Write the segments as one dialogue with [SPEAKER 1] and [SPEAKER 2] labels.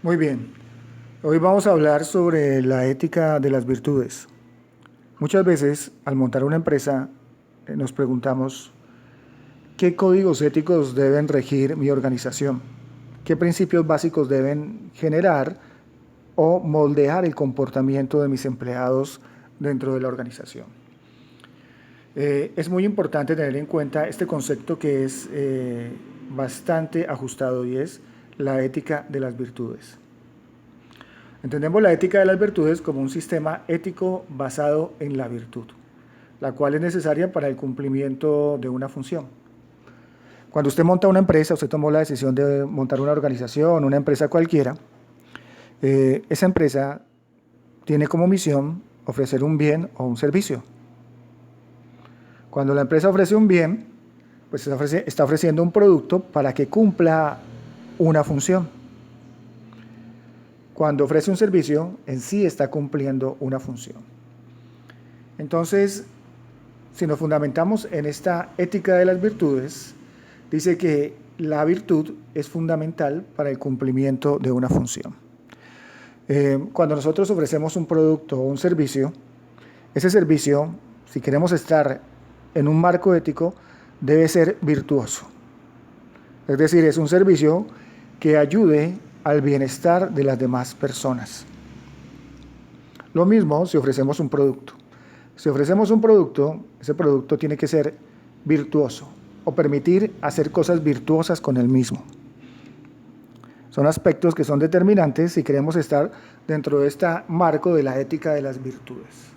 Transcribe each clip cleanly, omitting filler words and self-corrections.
[SPEAKER 1] Muy bien, hoy vamos a hablar sobre la ética de las virtudes. Muchas veces, al montar una empresa, nos preguntamos, ¿qué códigos éticos deben regir mi organización? ¿Qué principios básicos deben generar o moldear el comportamiento de mis empleados dentro de la organización? Es muy importante tener en cuenta este concepto que es bastante ajustado y es la ética de las virtudes. Entendemos la ética de las virtudes como un sistema ético basado en la virtud, la cual es necesaria para el cumplimiento de una función. Cuando usted monta una empresa, usted tomó la decisión de montar una organización, una empresa cualquiera, esa empresa tiene como misión ofrecer un bien o un servicio. Cuando la empresa ofrece un bien, pues está ofreciendo un producto para que cumpla una función. Cuando ofrece un servicio, en sí está cumpliendo una función. Entonces, si nos fundamentamos en esta ética de las virtudes, dice que la virtud es fundamental para el cumplimiento de una función. Cuando nosotros ofrecemos un producto o un servicio, ese servicio, si queremos estar en un marco ético, debe ser virtuoso. Es decir, es un servicio que ayude al bienestar de las demás personas. Lo mismo si ofrecemos un producto. Si ofrecemos un producto, ese producto tiene que ser virtuoso o permitir hacer cosas virtuosas con el mismo. Son aspectos que son determinantes si queremos estar dentro de este marco de la ética de las virtudes.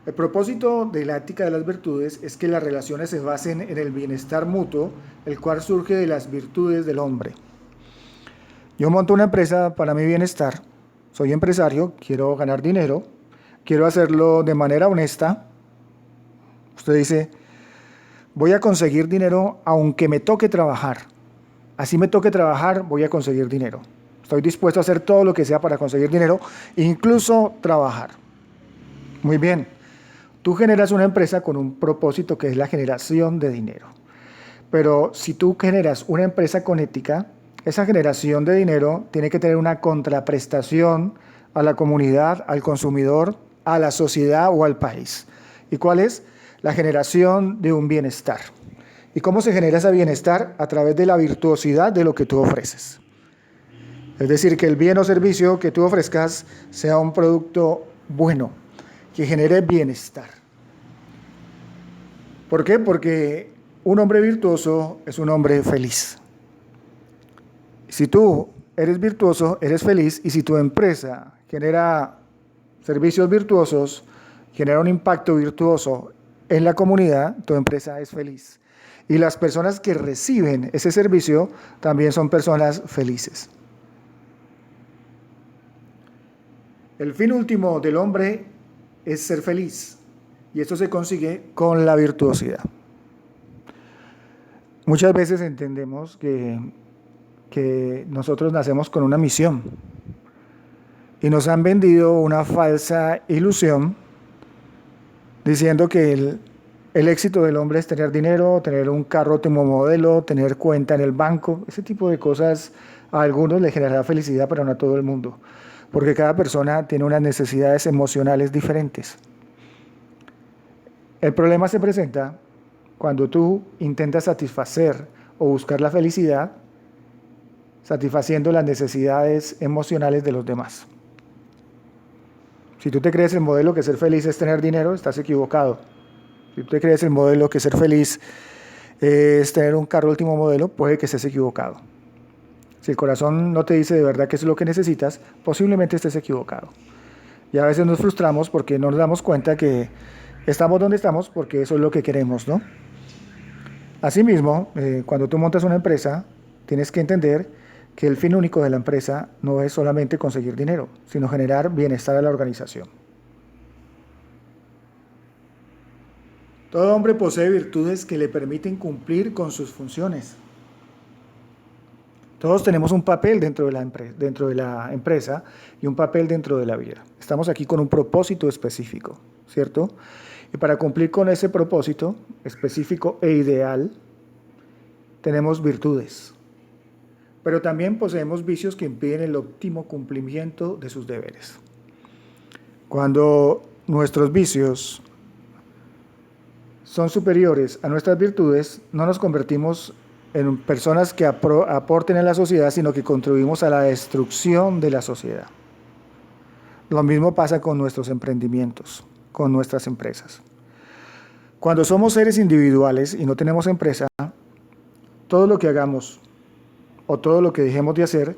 [SPEAKER 1] El propósito de la ética de las virtudes es que las relaciones se basen en el bienestar mutuo, el cual surge de las virtudes del hombre. Yo monto una empresa para mi bienestar, soy empresario, quiero ganar dinero, quiero hacerlo de manera honesta. Usted dice, voy a conseguir dinero aunque me toque trabajar. Así me toque trabajar, voy a conseguir dinero. Estoy dispuesto a hacer todo lo que sea para conseguir dinero, incluso trabajar. Muy bien, tú generas una empresa con un propósito que es la generación de dinero. Pero si tú generas una empresa con ética, esa generación de dinero tiene que tener una contraprestación a la comunidad, al consumidor, a la sociedad o al país. ¿Y cuál es? La generación de un bienestar. ¿Y cómo se genera ese bienestar? A través de la virtuosidad de lo que tú ofreces. Es decir, que el bien o servicio que tú ofrezcas sea un producto bueno, que genere bienestar. ¿Por qué? Porque un hombre virtuoso es un hombre feliz. Si tú eres virtuoso, eres feliz, y si tu empresa genera servicios virtuosos, genera un impacto virtuoso en la comunidad, tu empresa es feliz. Y las personas que reciben ese servicio también son personas felices. El fin último del hombre es ser feliz, y esto se consigue con la virtuosidad. Muchas veces entendemos que nosotros nacemos con una misión y nos han vendido una falsa ilusión diciendo que el éxito del hombre es tener dinero, tener un carro último modelo, tener cuenta en el banco. Ese tipo de cosas a algunos les generará felicidad, pero no a todo el mundo, porque cada persona tiene unas necesidades emocionales diferentes. El problema se presenta cuando tú intentas satisfacer o buscar la felicidad satisfaciendo las necesidades emocionales de los demás. Si tú te crees el modelo que ser feliz es tener dinero, estás equivocado. Si tú te crees el modelo que ser feliz es tener un carro último modelo, puede que estés equivocado. Si el corazón no te dice de verdad que es lo que necesitas, posiblemente estés equivocado. Y a veces nos frustramos porque no nos damos cuenta que estamos donde estamos porque eso es lo que queremos, ¿no? Asimismo, cuando tú montas una empresa, tienes que entender que el fin único de la empresa no es solamente conseguir dinero, sino generar bienestar a la organización. Todo hombre posee virtudes que le permiten cumplir con sus funciones. Todos tenemos un papel dentro de la empresa y un papel dentro de la vida. Estamos aquí con un propósito específico, ¿cierto? Y para cumplir con ese propósito específico e ideal, tenemos virtudes. pero también poseemos vicios que impiden el óptimo cumplimiento de sus deberes. Cuando nuestros vicios son superiores a nuestras virtudes, no nos convertimos en personas que aporten a la sociedad, sino que contribuimos a la destrucción de la sociedad. Lo mismo pasa con nuestros emprendimientos, con nuestras empresas. Cuando somos seres individuales y no tenemos empresa, todo lo que hagamos o todo lo que dejemos de hacer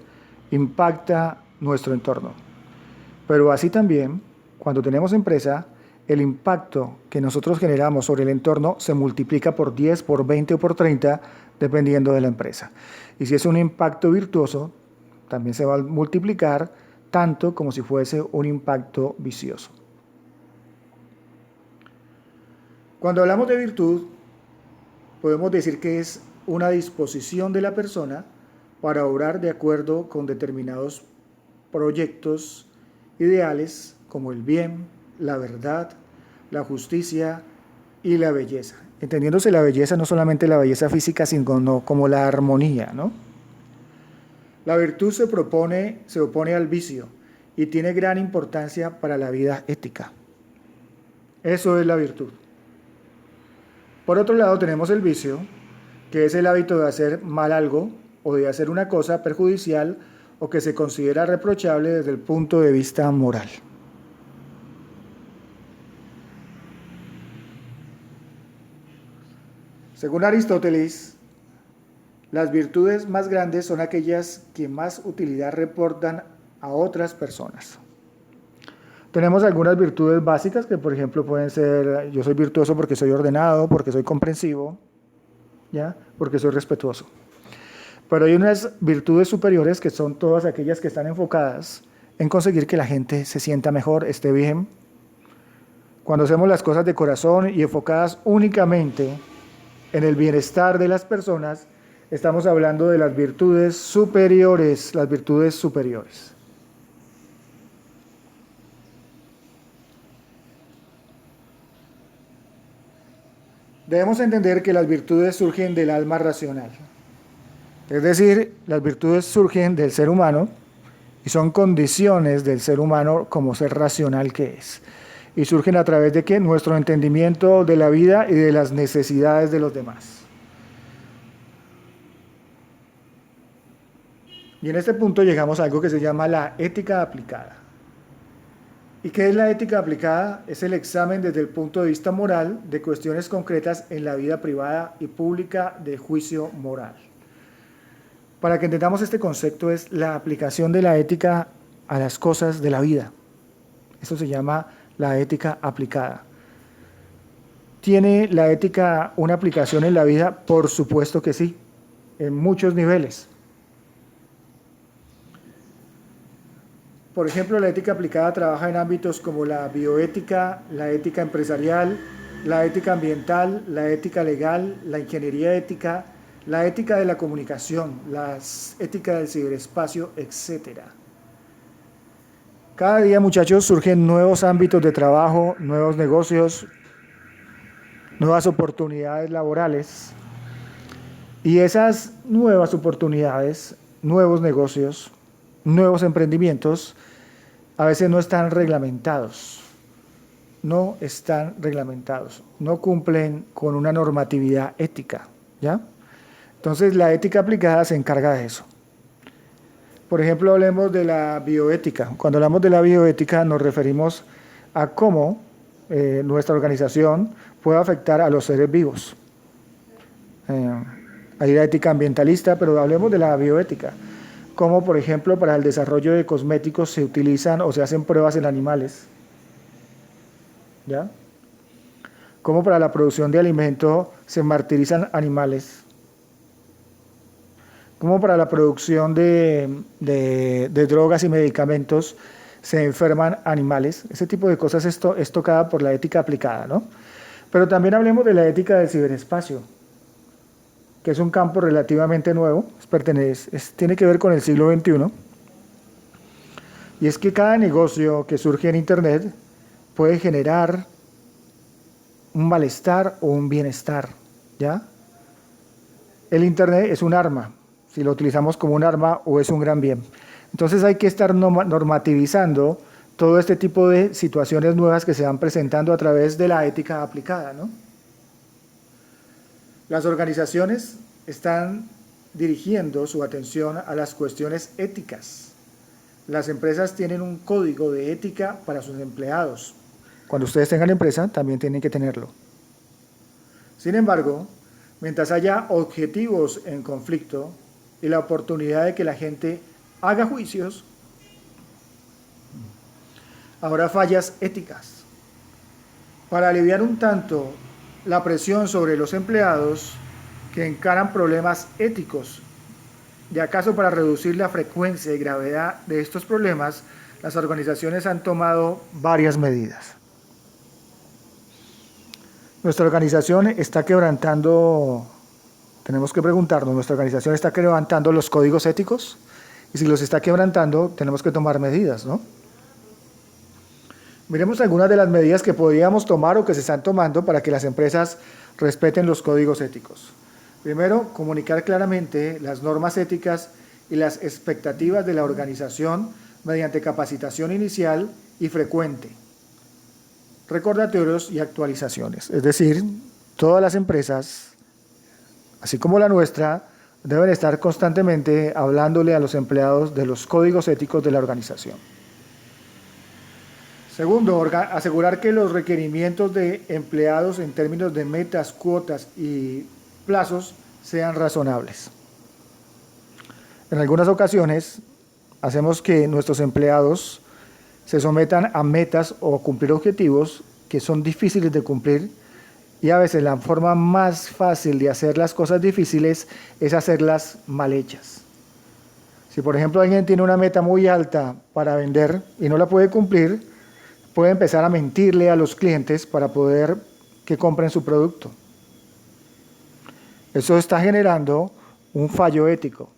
[SPEAKER 1] impacta nuestro entorno. Pero así también, cuando tenemos empresa, el impacto que nosotros generamos sobre el entorno se multiplica por 10, por 20 o por 30, dependiendo de la empresa. Y si es un impacto virtuoso, también se va a multiplicar tanto como si fuese un impacto vicioso. Cuando hablamos de virtud, podemos decir que es una disposición de la persona para obrar de acuerdo con determinados proyectos ideales como el bien, la verdad, la justicia y la belleza. Entendiéndose la belleza no solamente la belleza física, sino como la armonía, ¿no? La virtud se opone al vicio y tiene gran importancia para la vida ética. Eso es la virtud. Por otro lado tenemos el vicio, que es el hábito de hacer mal algo o de hacer una cosa perjudicial o que se considera reprochable desde el punto de vista moral. Según Aristóteles, las virtudes más grandes son aquellas que más utilidad reportan a otras personas. Tenemos algunas virtudes básicas que, por ejemplo, pueden ser: yo soy virtuoso porque soy ordenado, porque soy comprensivo, ¿ya? Porque soy respetuoso. Pero hay unas virtudes superiores que son todas aquellas que están enfocadas en conseguir que la gente se sienta mejor, esté bien. Cuando hacemos las cosas de corazón y enfocadas únicamente en el bienestar de las personas, estamos hablando de las virtudes superiores, las virtudes superiores. Debemos entender que las virtudes surgen del alma racional. Es decir, las virtudes surgen del ser humano y son condiciones del ser humano como ser racional que es. Y surgen a través de ¿qué? Nuestro entendimiento de la vida y de las necesidades de los demás. Y en este punto llegamos a algo que se llama la ética aplicada. ¿Y qué es la ética aplicada? Es el examen desde el punto de vista moral de cuestiones concretas en la vida privada y pública de juicio moral. Para que entendamos este concepto, es la aplicación de la ética a las cosas de la vida. Eso se llama la ética aplicada. ¿Tiene la ética una aplicación en la vida? Por supuesto que sí, en muchos niveles. Por ejemplo, la ética aplicada trabaja en ámbitos como la bioética, la ética empresarial, la ética ambiental, la ética legal, la ingeniería ética, la ética de la comunicación, la ética del ciberespacio, etc. Cada día, muchachos, surgen nuevos ámbitos de trabajo, nuevos negocios, nuevas oportunidades laborales. Y esas nuevas oportunidades, nuevos negocios, nuevos emprendimientos, a veces no están reglamentados, no cumplen con una normatividad ética, ¿ya? Entonces la ética aplicada se encarga de eso. Por ejemplo, hablemos de la bioética. Cuando hablamos de la bioética nos referimos a cómo nuestra organización puede afectar a los seres vivos. Hay la ética ambientalista, pero hablemos de la bioética. Como por ejemplo para el desarrollo de cosméticos se utilizan o se hacen pruebas en animales, ¿ya? Como para la producción de alimento se martirizan animales, como para la producción de drogas y medicamentos se enferman animales. Ese tipo de cosas es tocada por la ética aplicada, ¿no? Pero también hablemos de la ética del ciberespacio, que es un campo relativamente nuevo, tiene que ver con el siglo XXI, y es que cada negocio que surge en Internet puede generar un malestar o un bienestar, ¿ya? El Internet es un arma, si lo utilizamos como un arma o es un gran bien. Entonces hay que estar normativizando todo este tipo de situaciones nuevas que se van presentando a través de la ética aplicada, ¿no? Las organizaciones están dirigiendo su atención a las cuestiones éticas. Las empresas tienen un código de ética para sus empleados. Cuando ustedes tengan empresa, también tienen que tenerlo. Sin embargo, mientras haya objetivos en conflicto y la oportunidad de que la gente haga juicios, habrá fallas éticas. Para aliviar un tanto la presión sobre los empleados que encaran problemas éticos, y acaso para reducir la frecuencia y gravedad de estos problemas, las organizaciones han tomado varias medidas. Nuestra organización está quebrantando, tenemos que preguntarnos, ¿nuestra organización está quebrantando los códigos éticos? Y si los está quebrantando, tenemos que tomar medidas, ¿no? Miremos algunas de las medidas que podríamos tomar o que se están tomando para que las empresas respeten los códigos éticos. Primero, comunicar claramente las normas éticas y las expectativas de la organización mediante capacitación inicial y frecuente, recordatorios y actualizaciones. Es decir, todas las empresas, así como la nuestra, deben estar constantemente hablándole a los empleados de los códigos éticos de la organización. Segundo, asegurar que los requerimientos de empleados en términos de metas, cuotas y plazos sean razonables. En algunas ocasiones, hacemos que nuestros empleados se sometan a metas o cumplir objetivos que son difíciles de cumplir, y a veces la forma más fácil de hacer las cosas difíciles es hacerlas mal hechas. Si por ejemplo alguien tiene una meta muy alta para vender y no la puede cumplir, puede empezar a mentirle a los clientes para poder que compren su producto. Eso está generando un fallo ético,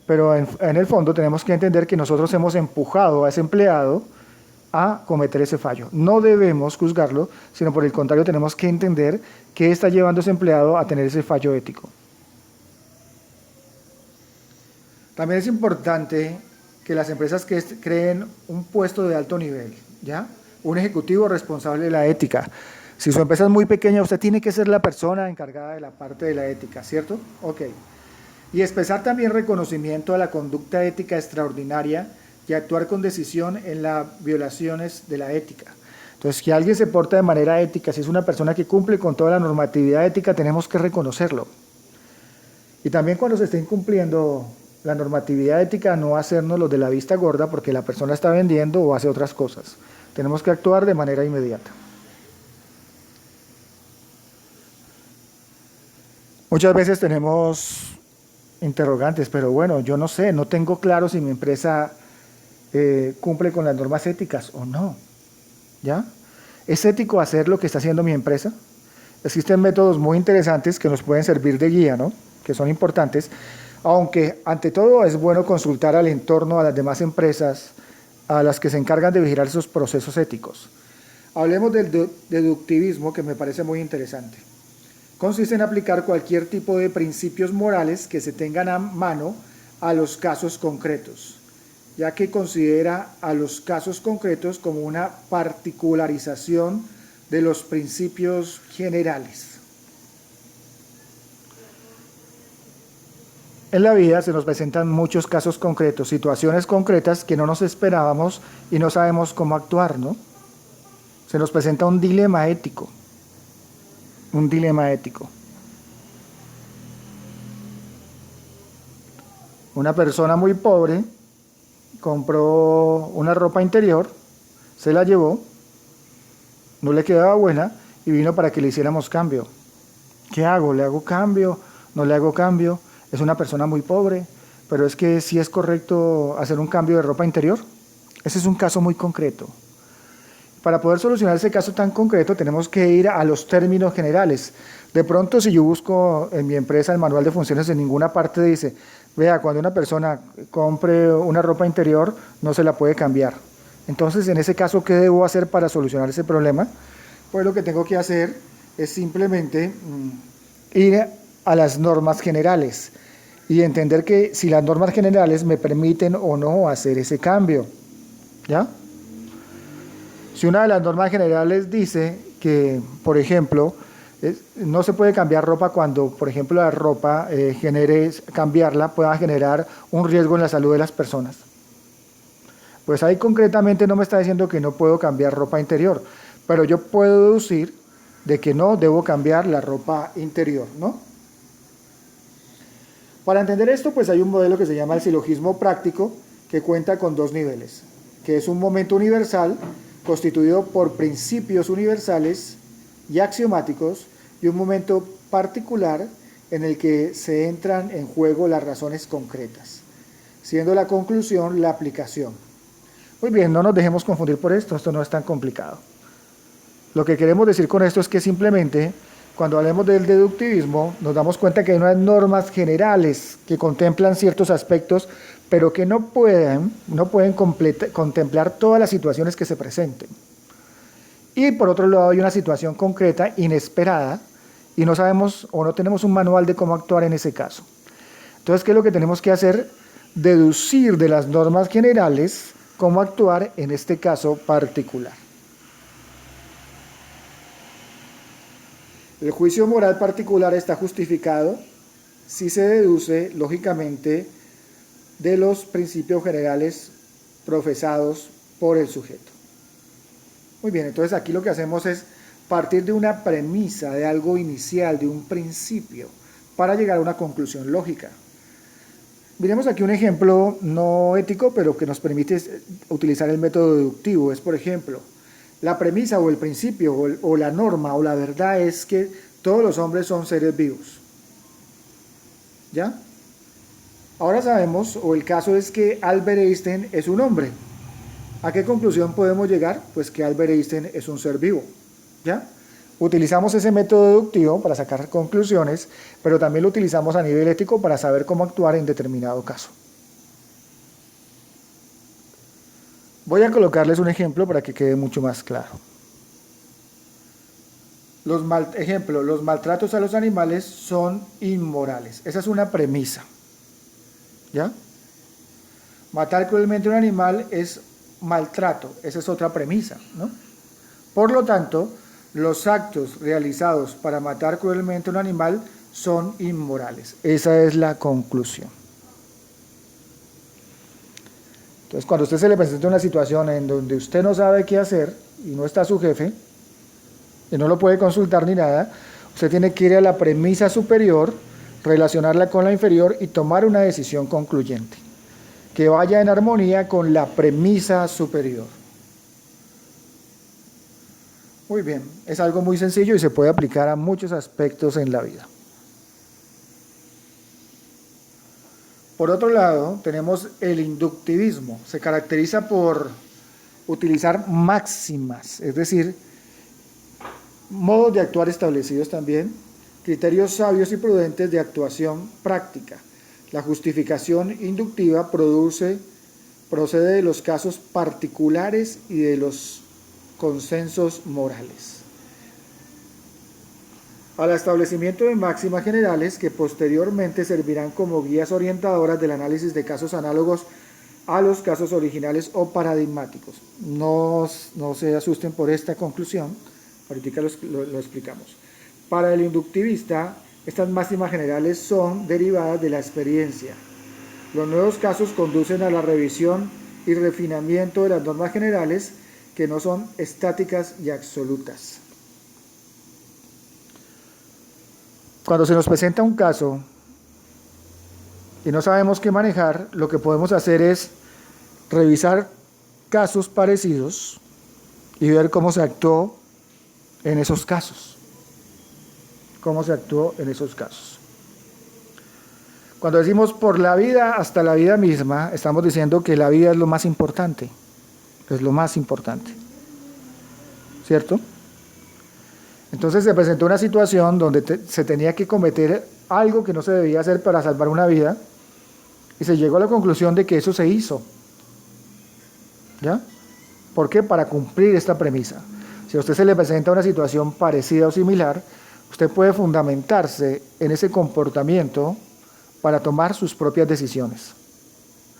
[SPEAKER 1] pero en el fondo tenemos que entender que nosotros hemos empujado a ese empleado a cometer ese fallo. No debemos juzgarlo, sino por el contrario tenemos que entender qué está llevando a ese empleado a tener ese fallo ético. También es importante que las empresas creen un puesto de alto nivel, ¿ya? Un ejecutivo responsable de la ética. Si su empresa es muy pequeña, usted tiene que ser la persona encargada de la parte de la ética, ¿cierto? Ok. Y expresar también reconocimiento a la conducta ética extraordinaria y actuar con decisión en las violaciones de la ética. Entonces, que alguien se porta de manera ética, si es una persona que cumple con toda la normatividad ética, tenemos que reconocerlo. Y también cuando se esté incumpliendo la normatividad ética, no hacernos los de la vista gorda porque la persona está vendiendo o hace otras cosas. Tenemos que actuar de manera inmediata. Muchas veces tenemos interrogantes, pero bueno, yo no sé, no tengo claro si mi empresa cumple con las normas éticas o no, ¿ya? ¿Es ético hacer lo que está haciendo mi empresa? Existen métodos muy interesantes que nos pueden servir de guía, ¿no? Que son importantes, aunque ante todo es bueno consultar al entorno, a las demás empresas, a las que se encargan de vigilar esos procesos éticos. Hablemos del deductivismo, que me parece muy interesante. Consiste en aplicar cualquier tipo de principios morales que se tengan a mano a los casos concretos, ya que considera a los casos concretos como una particularización de los principios generales. En la vida se nos presentan muchos casos concretos, situaciones concretas que no nos esperábamos y no sabemos cómo actuar, ¿no? Se nos presenta un dilema ético. Un dilema ético. Una persona muy pobre compró una ropa interior, se la llevó, no le quedaba buena y vino para que le hiciéramos cambio. ¿Qué hago? ¿Le hago cambio? ¿No le hago cambio? Es una persona muy pobre, pero es que sí es correcto hacer un cambio de ropa interior. Ese es un caso muy concreto. Para poder solucionar ese caso tan concreto tenemos que ir a los términos generales. De pronto, si yo busco en mi empresa el manual de funciones, en ninguna parte dice, vea, cuando una persona compre una ropa interior no se la puede cambiar. Entonces, en ese caso, ¿qué debo hacer para solucionar ese problema? Pues lo que tengo que hacer es simplemente ir a las normas generales y entender que si las normas generales me permiten o no hacer ese cambio, ¿ya? Si una de las normas generales dice que, por ejemplo, no se puede cambiar ropa cuando, por ejemplo, la ropa cambiarla pueda generar un riesgo en la salud de las personas. Pues ahí concretamente no me está diciendo que no puedo cambiar ropa interior, pero yo puedo deducir de que no debo cambiar la ropa interior, ¿no? Para entender esto, pues hay un modelo que se llama el silogismo práctico, que cuenta con dos niveles, que es un momento universal constituido por principios universales y axiomáticos, y un momento particular en el que se entran en juego las razones concretas, siendo la conclusión la aplicación. Muy bien, no nos dejemos confundir por esto no es tan complicado. Lo que queremos decir con esto es que simplemente, cuando hablemos del deductivismo, nos damos cuenta que hay unas normas generales que contemplan ciertos aspectos, pero que no pueden contemplar todas las situaciones que se presenten. Y por otro lado hay una situación concreta, inesperada, y no sabemos o no tenemos un manual de cómo actuar en ese caso. Entonces, ¿qué es lo que tenemos que hacer? Deducir de las normas generales cómo actuar en este caso particular. El juicio moral particular está justificado si se deduce, lógicamente, de los principios generales profesados por el sujeto. Muy bien, entonces aquí lo que hacemos es partir de una premisa, de algo inicial, de un principio, para llegar a una conclusión lógica. Miremos aquí un ejemplo no ético, pero que nos permite utilizar el método deductivo. Es, por ejemplo, la premisa o el principio o la norma o la verdad es que todos los hombres son seres vivos. ¿Ya? Ahora sabemos, o el caso es que Albert Einstein es un hombre. ¿A qué conclusión podemos llegar? Pues que Albert Einstein es un ser vivo. ¿Ya? Utilizamos ese método deductivo para sacar conclusiones, pero también lo utilizamos a nivel ético para saber cómo actuar en determinado caso. Voy a colocarles un ejemplo para que quede mucho más claro. Los maltratos a los animales son inmorales. Esa es una premisa. ¿Ya? Matar cruelmente a un animal es maltrato. Esa es otra premisa, ¿no? Por lo tanto, los actos realizados para matar cruelmente a un animal son inmorales. Esa es la conclusión. Entonces, cuando a usted se le presenta una situación en donde usted no sabe qué hacer y no está su jefe, y no lo puede consultar ni nada, usted tiene que ir a la premisa superior, relacionarla con la inferior y tomar una decisión concluyente, que vaya en armonía con la premisa superior. Muy bien, es algo muy sencillo y se puede aplicar a muchos aspectos en la vida. Por otro lado, tenemos el inductivismo. Se caracteriza por utilizar máximas, es decir, modos de actuar establecidos también, criterios sabios y prudentes de actuación práctica. La justificación inductiva procede de los casos particulares y de los consensos morales. Al establecimiento de máximas generales que posteriormente servirán como guías orientadoras del análisis de casos análogos a los casos originales o paradigmáticos. No se asusten por esta conclusión, ahorita lo explicamos. Para el inductivista, estas máximas generales son derivadas de la experiencia. Los nuevos casos conducen a la revisión y refinamiento de las normas generales que no son estáticas y absolutas. Cuando se nos presenta un caso y no sabemos qué manejar, lo que podemos hacer es revisar casos parecidos y ver cómo se actuó en esos casos. Cuando decimos por la vida hasta la vida misma, estamos diciendo que la vida es lo más importante. Es lo más importante. ¿Cierto? Entonces se presentó una situación donde se tenía que cometer algo que no se debía hacer para salvar una vida y se llegó a la conclusión de que eso se hizo. ¿Ya? ¿Por qué? Para cumplir esta premisa. Si a usted se le presenta una situación parecida o similar, usted puede fundamentarse en ese comportamiento para tomar sus propias decisiones.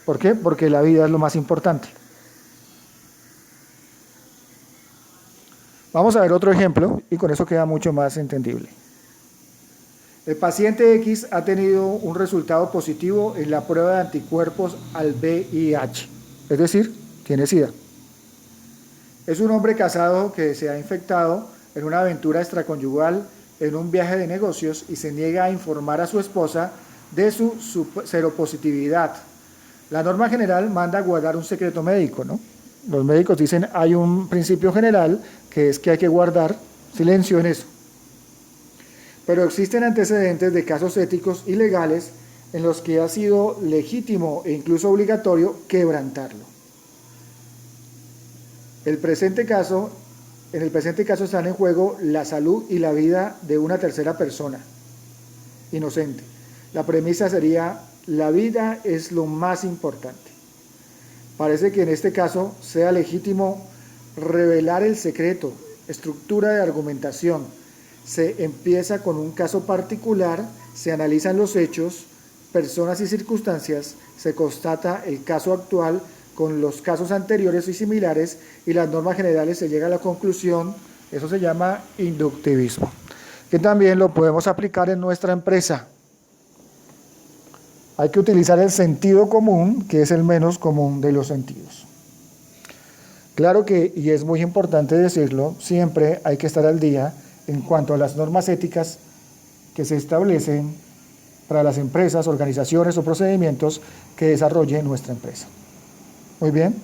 [SPEAKER 1] ¿Por qué? Porque la vida es lo más importante. Vamos a ver otro ejemplo y con eso queda mucho más entendible. El paciente X ha tenido un resultado positivo en la prueba de anticuerpos al VIH, es decir, tiene SIDA. Es un hombre casado que se ha infectado en una aventura extraconyugal en un viaje de negocios y se niega a informar a su esposa de su seropositividad. La norma general manda a guardar un secreto médico, ¿no? Los médicos dicen hay un principio general que es que hay que guardar silencio en eso. Pero existen antecedentes de casos éticos y legales en los que ha sido legítimo e incluso obligatorio quebrantarlo. En el presente caso están en juego la salud y la vida de una tercera persona, inocente. La premisa sería, la vida es lo más importante. Parece que en este caso sea legítimo revelar el secreto, estructura de argumentación. Se empieza con un caso particular, se analizan los hechos, personas y circunstancias, se constata el caso actual con los casos anteriores y similares y las normas generales se llega a la conclusión. Eso se llama inductivismo, que también lo podemos aplicar en nuestra empresa. Hay que utilizar el sentido común, que es el menos común de los sentidos. Claro que, y es muy importante decirlo, siempre hay que estar al día en cuanto a las normas éticas que se establecen para las empresas, organizaciones o procedimientos que desarrolle nuestra empresa. Muy bien,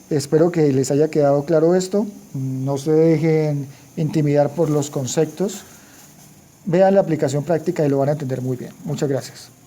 [SPEAKER 1] espero que les haya quedado claro esto. No se dejen intimidar por los conceptos. Vean la aplicación práctica y lo van a entender muy bien. Muchas gracias.